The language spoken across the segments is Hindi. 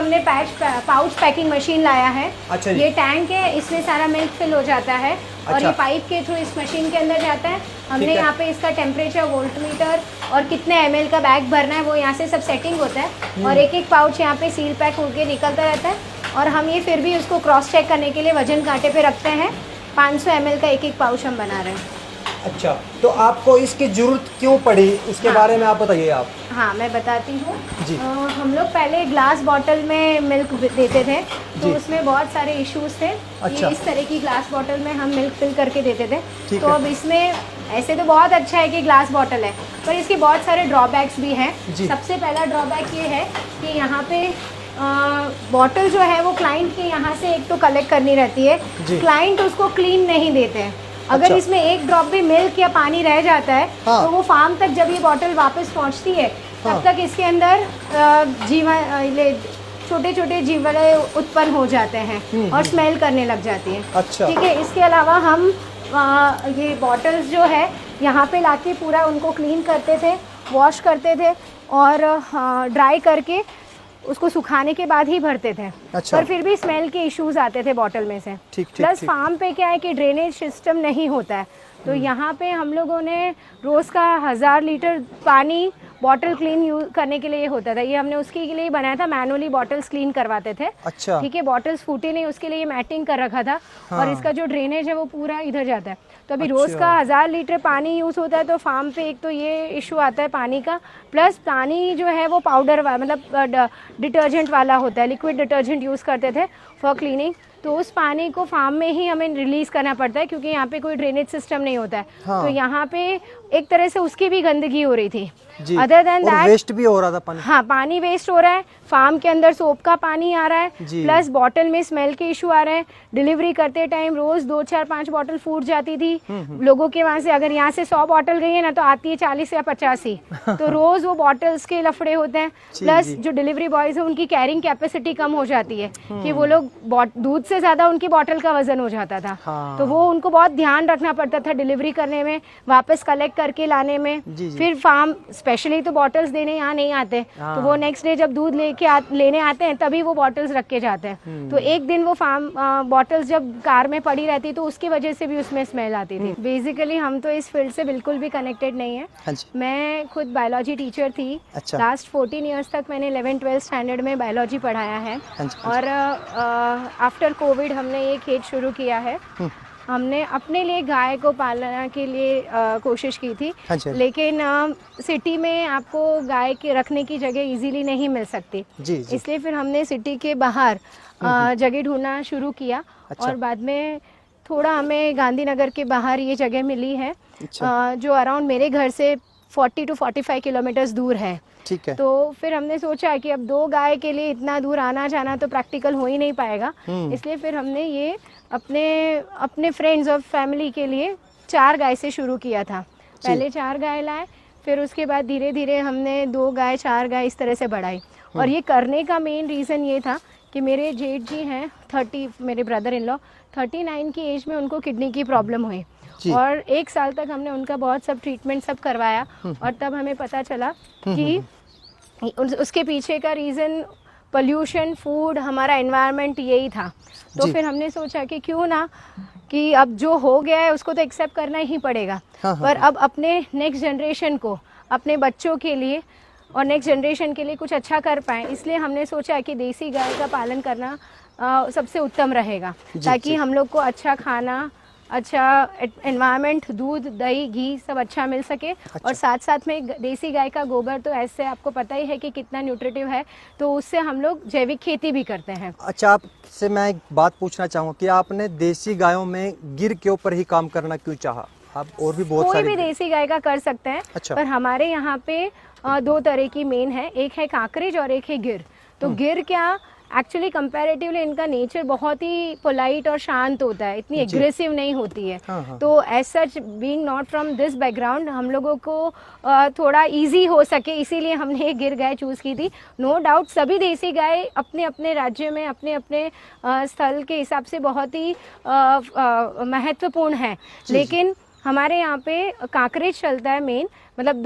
हमने पाउच पैकिंग मशीन लाया है। अच्छा जी। ये टैंक है, इसमें सारा मिल्क फिल हो जाता है और अच्छा। ये पाइप के थ्रू इस मशीन के अंदर जाता है। हमने यहाँ पे इसका टेम्परेचर, वोल्टमीटर और कितने ml का बैग भरना है वो यहाँ से सब सेटिंग होता है और एक एक पाउच यहाँ पे सील पैक होके निकलता रहता है। और हम ये फिर भी उसको क्रॉस चेक करने के लिए वजन कांटे पे रखते हैं। 500 ml का एक एक पाउच हम बना रहे हैं। अच्छा, तो आपको इसकी ज़रूरत क्यों पड़ी, उसके बारे में आप बताइए आप। हाँ, मैं बताती हूँ जी। हम लोग पहले ग्लास बॉटल में मिल्क देते थे तो जी। उसमें बहुत सारे इश्यूज थे। अच्छा। ये इस तरह की ग्लास बॉटल में हम मिल्क फिल करके देते थे। ठीक तो है। अब इसमें ऐसे तो बहुत अच्छा है कि ग्लास बॉटल है, पर इसके बहुत सारे ड्रॉबैक्स भी हैं। जी। सबसे पहला ड्रॉबैक ये है कि यहाँ पे बॉटल जो है वो क्लाइंट के यहाँ से एक तो कलेक्ट करनी रहती है, जी। क्लाइंट उसको क्लीन नहीं देते हैं। अगर अच्छा। इसमें एक ड्रॉप भी मिल्क या पानी रह जाता है हाँ। तो वो फार्म तक जब ये बॉटल वापस पहुँचती है तब हाँ। तक इसके अंदर छोटे छोटे जीवाणु उत्पन्न हो जाते हैं और स्मेल करने लग जाती है। अच्छा। ठीक है, इसके अलावा हम ये बॉटल्स जो है यहाँ पे लाके पूरा उनको क्लीन करते थे, वॉश करते थे और ड्राई करके उसको सुखाने के बाद ही भरते थे। अच्छा। पर फिर भी स्मेल के इश्यूज आते थे बॉटल में से। ठीक। प्लस फार्म पे क्या है कि ड्रेनेज सिस्टम नहीं होता है, तो यहाँ पे हम लोगों ने रोज़ का 1000 लीटर पानी बॉटल क्लीन यूज करने के लिए होता था। ये हमने उसके लिए बनाया था, मैनुअली बॉटल्स क्लीन करवाते थे। अच्छा। ठीक है, बॉटल्स फूटे नहीं उसके लिए मैटिंग कर रखा था। हाँ। और इसका जो ड्रेनेज है वो पूरा इधर जाता है। तो अभी अच्छा। रोज़ का 1000 लीटर पानी यूज़ होता है तो फार्म पे एक तो ये इशू आता है पानी का, प्लस पानी जो है वो पाउडर मतलब डिटर्जेंट वाला होता है, लिक्विड डिटर्जेंट यूज़ करते थे फॉर क्लीनिंग। तो उस पानी को फार्म में ही हमें रिलीज़ करना पड़ता है क्योंकि यहाँ पे कोई ड्रेनेज सिस्टम नहीं होता है। हाँ। तो यहाँ पे एक तरह से उसकी भी गंदगी हो रही थी। जी। अदर देन और दैट वेस्ट भी हो रहा था पानी। हाँ, पानी वेस्ट हो रहा है, फार्म के अंदर सोप का पानी आ रहा है, जी। प्लस बॉटल में स्मेल के इशू आ रहे हैं। डिलीवरी करते टाइम रोज 2 4 5 बॉटल फूट जाती थी लोगों के वहाँ से। अगर यहाँ से 100 बॉटल गई है ना तो आती है 40 या 85 ही। तो रोज वो बॉटल्स के लफड़े होते हैं। प्लस जो डिलीवरी बॉयज है उनकी कैरिंग कैपेसिटी कम हो जाती है कि वो लोग दूध से ज्यादा उनकी बॉटल का वजन हो जाता था। हाँ। तो वो उनको बहुत ध्यान रखना पड़ता था डिलीवरी करने में, वापस कलेक्ट करके लाने में। जी, जी। फिर फार्म स्पेशली तो बॉटल्स देने यहाँ नहीं आते, तो वो नेक्स्ट डे जब दूध लेने आते हैं तभी वो बॉटल्स रख के जाते हैं। तो एक दिन वो फार्म बॉटल्स जब कार में पड़ी रहती तो उसकी वजह से भी उसमें स्मेल आती थी। बेसिकली हम तो इस फील्ड से बिल्कुल भी कनेक्टेड नहीं है। हाँ जी। मैं खुद बायोलॉजी टीचर थी। अच्छा। लास्ट 14 ईयर्स तक मैंने 11-12 स्टैंडर्ड में बायोलॉजी पढ़ाया है। हाँ जी। और आफ्टर कोविड हमने ये खेत शुरू किया है। हमने अपने लिए गाय को पालना के लिए कोशिश की थी। अच्छा। लेकिन सिटी में आपको गाय के रखने की जगह इजीली नहीं मिल सकती। जी, जी। इसलिए फिर हमने सिटी के बाहर जगह ढूंढना शुरू किया। अच्छा। और बाद में थोड़ा हमें गांधीनगर के बाहर ये जगह मिली है। अच्छा। जो अराउंड मेरे घर से 40 to 45 किलोमीटर्स दूर है। ठीक है। तो फिर हमने सोचा कि अब 2 गाय के लिए इतना दूर आना जाना तो प्रैक्टिकल हो ही नहीं पाएगा। इसलिए फिर हमने ये अपने फ्रेंड्स और फैमिली के लिए 4 गाय से शुरू किया था। पहले 4 गाय लाए, फिर उसके बाद धीरे धीरे हमने 2 गाय 4 गाय इस तरह से बढ़ाई। और ये करने का मेन रीज़न ये था कि मेरे जेठ जी हैं 30, मेरे ब्रदर इन लॉ 39 की एज में उनको किडनी की प्रॉब्लम हुई। और 1 साल तक हमने उनका बहुत सब ट्रीटमेंट सब करवाया और तब हमें पता चला कि उसके पीछे का रीज़न पोल्यूशन, फूड, हमारा एनवायरनमेंट यही था। तो फिर हमने सोचा कि क्यों ना कि अब जो हो गया है उसको तो एक्सेप्ट करना ही पड़ेगा। पर अब अपने नेक्स्ट जनरेशन को, अपने बच्चों के लिए और नेक्स्ट जनरेशन के लिए कुछ अच्छा कर पाएँ, इसलिए हमने सोचा कि देसी गाय का पालन करना सबसे उत्तम रहेगा, ताकि हम लोग को अच्छा खाना, अच्छा एनवायरनमेंट, दूध, दही, घी सब अच्छा मिल सके। और साथ साथ में देसी गाय का गोबर तो ऐसे आपको पता ही है कि कितना न्यूट्रिटिव है, तो उससे हम लोग जैविक खेती भी करते हैं। अच्छा, आपसे मैं एक बात पूछना चाहूँगा कि आपने देसी गायों में गिर के ऊपर ही काम करना क्यों चाहा? आप और भी बहुत कोई भी देसी गाय का कर सकते हैं। अच्छा। पर हमारे यहाँ पे 2 तरह की मेन है, एक है काकरेज और एक है गिर। तो गिर क्या एक्चुअली कंपैरेटिवली इनका नेचर बहुत ही पोलाइट और शांत होता है, इतनी एग्रेसिव नहीं होती है। तो as such being not from this background हम लोगों को थोड़ा इजी हो सके, इसीलिए हमने ये गिर गाय चूज़ की थी। नो डाउट सभी देसी गाय अपने अपने राज्य में अपने अपने स्थल के हिसाब से बहुत ही महत्वपूर्ण है, लेकिन हमारे यहाँ पे काकरेज चलता है मेन, मतलब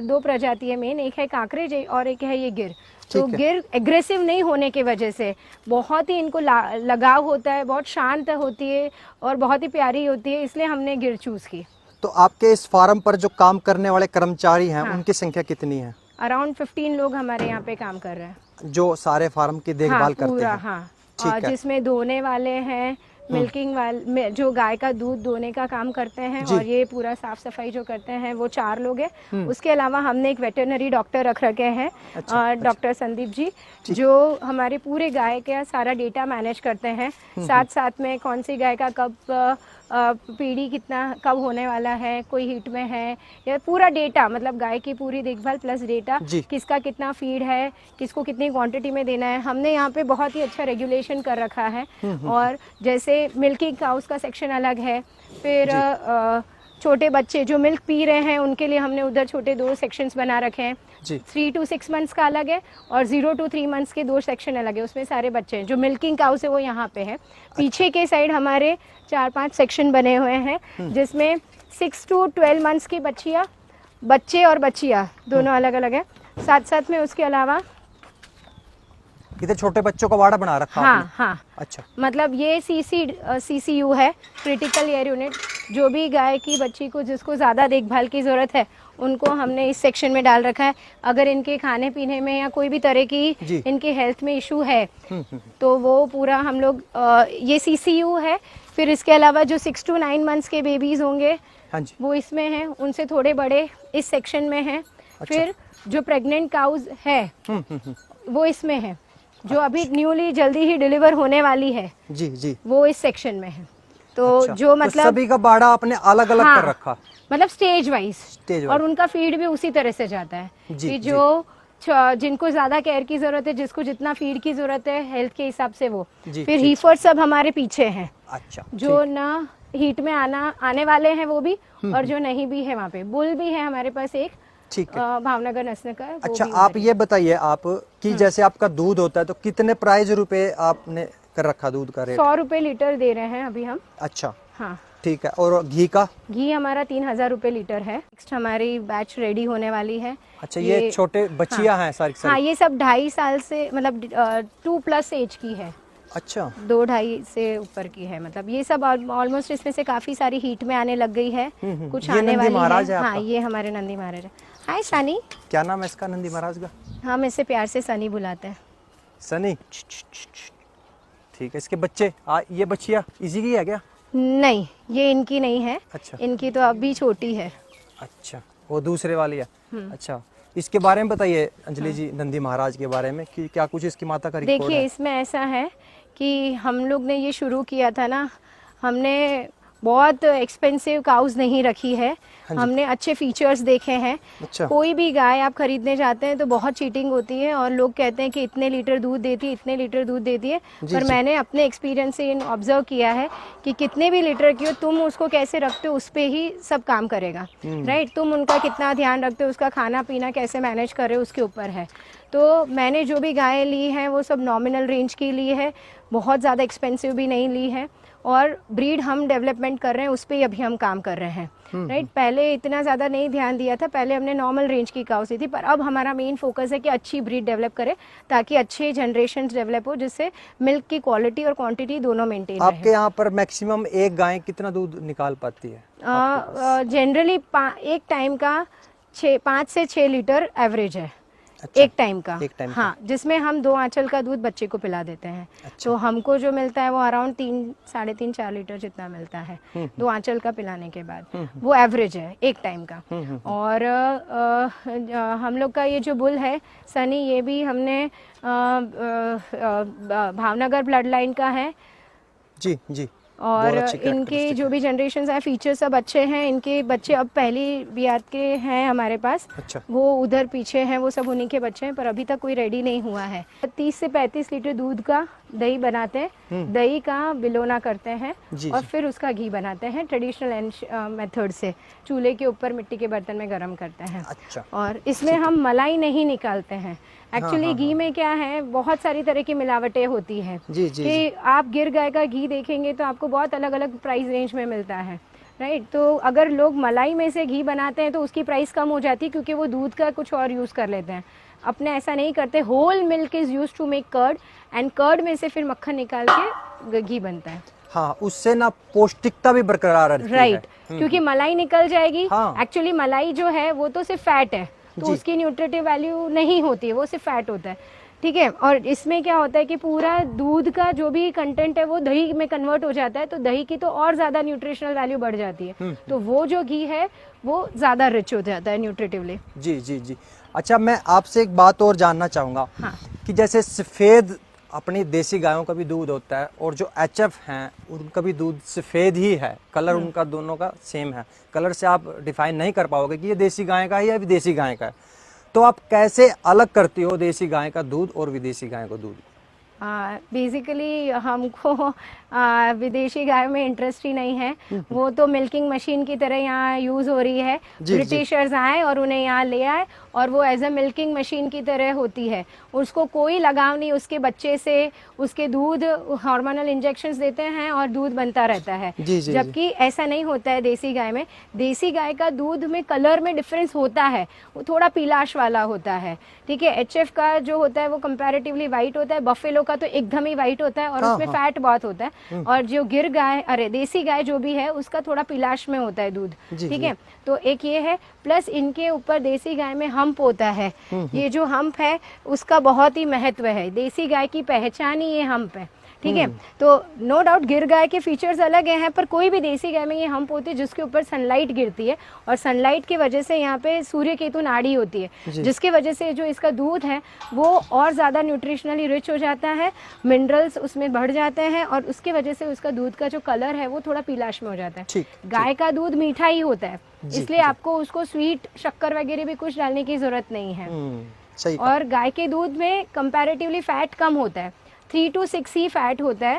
2 प्रजाति है मेन, एक है काकरेज और एक है ये गिर। तो ठीक है। गिर एग्रेसिव नहीं होने की वजह से बहुत ही इनको लगाव होता है, बहुत शांत होती है और बहुत ही प्यारी होती है, इसलिए हमने गिर चूज़ की। तो आपके इस फार्म पर जो काम करने वाले कर्मचारी हैं, हाँ। उनकी संख्या कितनी है? अराउंड 15 लोग हमारे यहाँ पे काम कर रहे हैं। जो सारे फार्म की देखभाल करते पूरा, हैं। हाँ। ठीक और है। जिसमें धोने वाले हैं, मिल्किंग वाले जो गाय का दूध दोने का काम करते हैं, जी। और ये पूरा साफ सफाई जो करते हैं वो 4 लोग हैं। उसके अलावा हमने एक वेटरनरी डॉक्टर रख रखे हैं, अच्छा, डॉक्टर संदीप जी, जो हमारे पूरे गाय का सारा डेटा मैनेज करते हैं। साथ साथ में कौन सी गाय का कब पीढ़ी कितना कब होने वाला है, कोई हीट में है, या पूरा डेटा, मतलब गाय की पूरी देखभाल प्लस डेटा, जी। किसका कितना फीड है, किसको कितनी क्वांटिटी में देना है। हमने यहाँ पे बहुत ही अच्छा रेगुलेशन कर रखा है। और जैसे मिल्किंग काउस का सेक्शन अलग है, फिर छोटे बच्चे जो मिल्क पी रहे हैं उनके लिए हमने उधर छोटे 2 सेक्शंस बना रखे हैं। 3 to 6 मंथ्स का अलग है और 0 to 3 मंथ्स के 2 सेक्शन अलग है, उसमें सारे बच्चे हैं। जो मिल्किंग काउस है वो यहाँ पे है। पीछे के साइड हमारे 4-5 सेक्शन बने हुए हैं, जिसमें 6 to 12 मंथ्स की बच्चे और बच्चियाँ दोनों अलग अलग है। साथ साथ में उसके अलावा इधर छोटे बच्चों का वाड़ा बना रखा हाँ आपने? हाँ, अच्छा। मतलब ये CCU है, क्रिटिकल एयर यूनिट। जो भी गाय की बच्ची को जिसको ज़्यादा देखभाल की ज़रूरत है उनको हमने इस सेक्शन में डाल रखा है। अगर इनके खाने पीने में या कोई भी तरह की इनके हेल्थ में इशू है तो वो पूरा हम लोग ये CCU है। फिर इसके अलावा जो 6 to 9 मंथ्स के बेबीज़ होंगे, हाँ जी। वो इसमें हैं, उनसे थोड़े बड़े इस सेक्शन में हैं। फिर जो प्रेग्नेंट काउज है वो इसमें है। जो अभी न्यूली जल्दी ही डिलीवर होने वाली है जी जी, वो इस सेक्शन में है। तो अच्छा। जो मतलब तो सभी का बाड़ा आपने अलग अलग हाँ, कर रखा? मतलब स्टेज वाइज, और वाइज। उनका फीड भी उसी तरह से जाता है जी, कि जो जिनको ज्यादा केयर की जरूरत है, जिसको जितना फीड की जरूरत है हेल्थ के हिसाब से वो। फिर हीफर सब हमारे पीछे हैं। अच्छा। जो ना हीट में आने वाले हैं वो भी, और जो नहीं भी है वहाँ पे। बुल भी है हमारे पास एक, ठीक है। भावनगर नस्ल का। अच्छा, आप ये बताइए आप कि जैसे आपका दूध होता है तो कितने प्राइस रुपए आपने कर रखा दूध का रेट? 100 रुपए लीटर दे रहे हैं अभी हम। अच्छा, हाँ ठीक है। और घी का? घी हमारा 3000 रुपए लीटर है। नेक्स्ट हमारी बैच रेडी होने वाली है। अच्छा, ये छोटे बच्चियां हैं सारी? हाँ, ये सब 2.5 साल से, मतलब 2+ एज की है। अच्छा, 2-2.5 से ऊपर की है। मतलब ये सब ऑलमोस्ट इसमें से काफी सारी हीट में आने लग गई है, कुछ ये आने नंदी वाली महाराज है हाँ, आपका? ये हमारे नंदी महाराज है। हाय सनी। क्या नाम है इसका नंदी महाराज का? हम इसे प्यार से सनी बुलाते हैं। सनी। ठीक है। इसके बच्चे ये बच्चियां इसी की है क्या? नहीं, ये इनकी नहीं है। अच्छा। इनकी तो अभी छोटी है। अच्छा, वो दूसरे वाली है। अच्छा, इसके बारे में बताइए अंजलि जी, नंदी महाराज के बारे में, कि क्या कुछ इसकी माता का रिकॉर्ड देखिए, है? इसमें ऐसा है कि हम लोग ने ये शुरू किया था ना, हमने बहुत एक्सपेंसिव काउज नहीं रखी है। हमने अच्छे फीचर्स देखे हैं। अच्छा। कोई भी गाय आप खरीदने जाते हैं तो बहुत चीटिंग होती है, और लोग कहते हैं कि इतने लीटर दूध देती है, इतने लीटर दूध देती है। पर मैंने अपने एक्सपीरियंस से ऑब्जर्व किया है कि कितने भी लीटर की हो, तुम उसको कैसे रखते हो उस पर ही सब काम करेगा। राइट, तुम उनका कितना ध्यान रखते हो, उसका खाना पीना कैसे मैनेज कर रहे हो, उसके ऊपर है। तो मैंने जो भी गायें ली हैं वो सब नॉमिनल रेंज की ली है, बहुत ज़्यादा एक्सपेंसिव भी नहीं ली है। और ब्रीड हम डेवलपमेंट कर रहे हैं, उस पर ही अभी हम काम कर रहे हैं। राइट, पहले इतना ज़्यादा नहीं ध्यान दिया था, पहले हमने नॉर्मल रेंज की काउस ली थी, पर अब हमारा मेन फोकस है कि अच्छी ब्रीड डेवलप करें ताकि अच्छे जनरेशन डेवलप हो, जिससे मिल्क की क्वालिटी और क्वांटिटी दोनों मेंटेन रहे। आपके यहाँ पर मैक्सिमम एक गाय कितना दूध निकाल पाती है? जनरली एक टाइम का 5 से 6 लीटर एवरेज है। अच्छा, एक टाइम का। एक टाइम हाँ, जिसमें हम 2 आंचल का दूध बच्चे को पिला देते हैं। अच्छा। तो हमको जो मिलता है वो अराउंड 3-3.5-4 लीटर जितना मिलता है 2 आंचल का पिलाने के बाद। वो एवरेज है एक टाइम का। और हम लोग का ये जो बुल है सनी, ये भी हमने भावनगर ब्लड लाइन का है। जी जी। और इनके जो भी जनरेशन है, फीचर सब अच्छे हैं। इनके बच्चे अब पहली बियात के हैं हमारे पास। अच्छा। वो उधर पीछे हैं, वो सब उन्हीं के बच्चे हैं, पर अभी तक कोई रेडी नहीं हुआ है। 30 से 35 लीटर दूध का दही बनाते हैं, दही का बिलोना करते हैं और फिर उसका घी बनाते हैं ट्रेडिशनल मेथड से, चूल्हे के ऊपर मिट्टी के बर्तन में गर्म करते हैं। अच्छा। और इसमें हम मलाई नहीं निकालते हैं। एक्चुअली घी में क्या है, बहुत सारी तरह की मिलावटें होती हैं। जी जी। कि आप गिर गाय का घी देखेंगे तो आपको बहुत अलग अलग प्राइस रेंज में मिलता है। राइट, तो अगर लोग मलाई में से घी बनाते हैं तो उसकी प्राइस कम हो जाती है, क्योंकि वो दूध का कुछ और यूज़ कर लेते हैं। अपने ऐसा नहीं करते। Whole milk is use to make curd, and curd में से फिर मक्खन निकाल के घी बनता है। हाँ, उससे ना पौष्टिकता भी बरकरार रहती है। राइट, क्योंकि मलाई निकल जाएगी। हाँ। एक्चुअली मलाई जो है वो तो सिर्फ फैट है, तो जी। उसकी न्यूट्रिटिव वैल्यू नहीं होती है, वो सिर्फ फैट होता है, ठीक है। और इसमें क्या होता है कि पूरा दूध का जो भी कंटेंट है वो दही में कन्वर्ट हो जाता है, तो दही की तो और ज़्यादा न्यूट्रिशनल वैल्यू बढ़ जाती है, तो वो जो घी है वो ज़्यादा रिच हो जाता है न्यूट्रिटिवली। जी जी जी। अच्छा, मैं आपसे एक बात और जानना चाहूँगा हाँ। कि जैसे सफ़ेद अपनी देसी गायों का भी दूध होता है और जो एचएफ हैं उनका भी दूध सफ़ेद ही है, कलर उनका दोनों का सेम है, कलर से आप डिफाइन नहीं कर पाओगे कि ये देसी गाय का है या विदेशी गाय का है, तो आप कैसे अलग करती हो देसी गाय का दूध और विदेशी गाय का दूध? बेसिकली हमको विदेशी गायों में इंटरेस्ट ही नहीं है, वो तो मिल्किंग मशीन की तरह यहाँ यूज़ हो रही है। ब्रिटिशर्स आए और उन्हें यहाँ ले आए और वो एज अ मिल्किंग मशीन की तरह होती है, उसको कोई लगाव नहीं उसके बच्चे से, उसके दूध हार्मोनल इंजेक्शंस देते हैं और दूध बनता रहता है। जबकि ऐसा नहीं होता है देसी गाय में। देसी गाय का दूध में कलर में डिफरेंस होता है, वो थोड़ा पीलाश वाला होता है, ठीक है। एचएफ का जो होता है वो कंपैरेटिवली वाइट होता है, बफेलो का तो एकदम ही वाइट होता है और उसमें फैट बहुत होता है, और जो गिर गाय देसी गाय जो भी है उसका थोड़ा पीलाश में होता है दूध, ठीक है। तो एक ये है, प्लस इनके ऊपर देसी गाय में हम्प होता है, ये जो हम्प है उसका बहुत ही महत्व है, देसी गाय की पहचान ही ये हम्प है, ठीक है। तो नो डाउट गिर गाय के फीचर्स अलग हैं, पर कोई भी देसी गाय में ये हम्प होती है जिसके ऊपर सनलाइट गिरती है, और सनलाइट की वजह से यहाँ पे सूर्य केतु नाड़ी होती है, जिसकी वजह से जो इसका दूध है वो और ज़्यादा न्यूट्रिशनली रिच हो जाता है, मिनरल्स उसमें बढ़ जाते हैं, और उसकी वजह से उसका दूध का जो कलर है वो थोड़ा पीलाश में हो जाता है। गाय का दूध मीठा ही होता है, इसलिए आपको उसको स्वीट शक्कर वगैरह भी कुछ डालने की जरूरत नहीं है। सही। और गाय के दूध में कंपैरेटिवली फैट कम होता है, 3 to 6 ही फैट होता है,